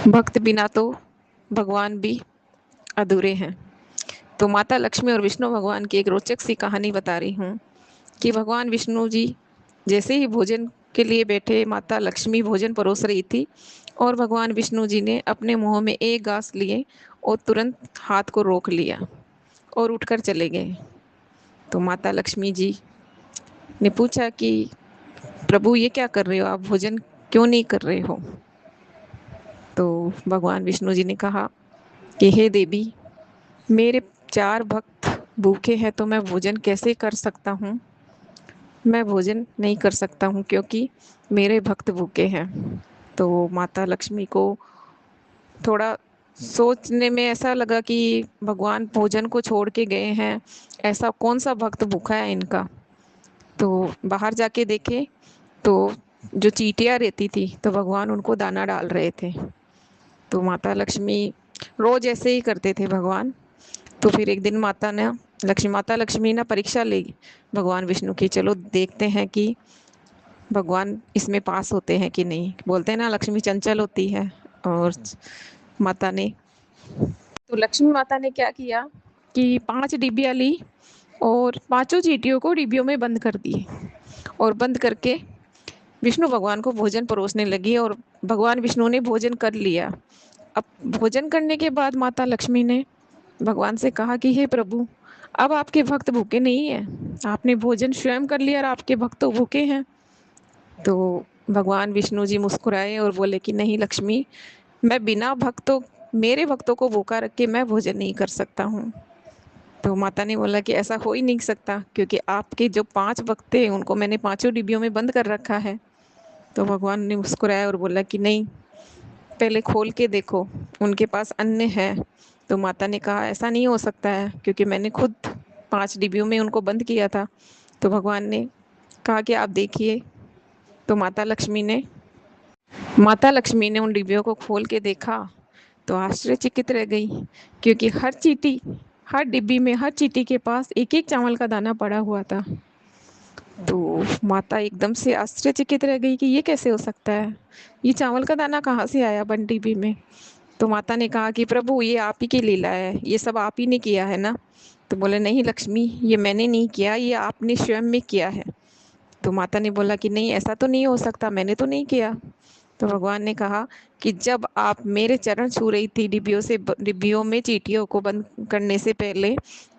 भक्त बिना तो भगवान भी अधूरे हैं। तो माता लक्ष्मी और विष्णु भगवान की एक रोचक सी कहानी बता रही हूँ कि भगवान विष्णु जी जैसे ही भोजन के लिए बैठे, माता लक्ष्मी भोजन परोस रही थी और भगवान विष्णु जी ने अपने मुंह में एक घास लिए और तुरंत हाथ को रोक लिया और उठकर चले गए। तो माता लक्ष्मी जी ने पूछा कि प्रभु, ये क्या कर रहे हो आप? भोजन क्यों नहीं कर रहे हो? तो भगवान विष्णु जी ने कहा कि हे देवी, मेरे 4 भक्त भूखे हैं तो मैं भोजन कैसे कर सकता हूँ? मैं भोजन नहीं कर सकता हूँ क्योंकि मेरे भक्त भूखे हैं। तो माता लक्ष्मी को थोड़ा सोचने में ऐसा लगा कि भगवान भोजन को छोड़ के गए हैं, ऐसा कौन सा भक्त भूखा है इनका? तो बाहर जाके देखे तो जो चींटियाँ रहती थी तो भगवान उनको दाना डाल रहे थे। तो माता लक्ष्मी रोज ऐसे ही करते थे भगवान। तो फिर एक दिन माता लक्ष्मी ना परीक्षा ली भगवान विष्णु की, चलो देखते हैं कि भगवान इसमें पास होते हैं कि नहीं। बोलते हैं ना, लक्ष्मी चंचल होती है। और माता ने तो लक्ष्मी माता ने क्या किया कि 5 डिबिया ली और पांचों चींटियों को डिब्बियों में बंद कर दिए और बंद करके विष्णु भगवान को भोजन परोसने लगी और भगवान विष्णु ने भोजन कर लिया। अब भोजन करने के बाद माता लक्ष्मी ने भगवान से कहा कि हे प्रभु, अब आपके भक्त भूखे नहीं हैं, आपने भोजन स्वयं कर लिया और आपके भक्त तो भूखे हैं। तो भगवान विष्णु जी मुस्कुराए और बोले कि नहीं लक्ष्मी, मैं बिना भक्तों मेरे भक्तों को भूखा रख के मैं भोजन नहीं कर सकता हूँ। तो माता ने बोला कि ऐसा हो ही नहीं सकता क्योंकि आपके जो 5 भक्त थे उनको मैंने पांचों डिब्बियों में बंद कर रखा है। तो भगवान ने मुस्कुराया और बोला कि नहीं, पहले खोल के देखो, उनके पास अन्न है। तो माता ने कहा ऐसा नहीं हो सकता है क्योंकि मैंने खुद 5 डिब्बियों में उनको बंद किया था। तो भगवान ने कहा कि आप देखिए। तो माता लक्ष्मी ने उन डिब्बियों को खोल के देखा तो आश्चर्यचकित रह गई क्योंकि हर डिब्बी में हर चींटी के पास एक एक चावल का दाना पड़ा हुआ था। तो माता एकदम से आश्चर्यचकित रह गई कि ये कैसे हो सकता है, ये चावल का दाना कहाँ से आया बंद डिब्बी में? तो माता ने कहा कि प्रभु, ये आप ही की लीला है, ये सब आप ही ने किया है ना? तो बोले नहीं लक्ष्मी, ये मैंने नहीं किया, ये आपने स्वयं में किया है। तो माता ने बोला कि नहीं, ऐसा तो नहीं हो सकता, मैंने तो नहीं किया। तो भगवान ने कहा कि जब आप मेरे चरण छू रही थी डिब्बियों में चींटियों को बंद करने से पहले,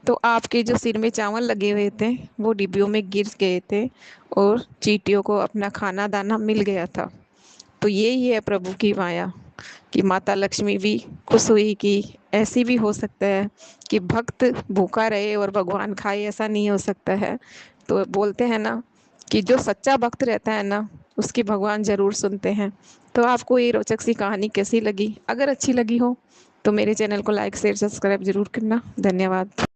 तो आपके जो सिर में चावल लगे हुए थे वो डिब्बियों में गिर गए थे और चींटियों को अपना खाना दाना मिल गया था। तो यही है प्रभु की माया कि माता लक्ष्मी भी खुश हुई कि ऐसी भी हो सकता है कि भक्त भूखा रहे और भगवान खाए, ऐसा नहीं हो सकता है। तो बोलते हैं ना कि जो सच्चा भक्त रहता है ना, उसकी भगवान ज़रूर सुनते हैं। तो आपको ये रोचक सी कहानी कैसी लगी? अगर अच्छी लगी हो तो मेरे चैनल को लाइक शेयर सब्सक्राइब ज़रूर करना। धन्यवाद।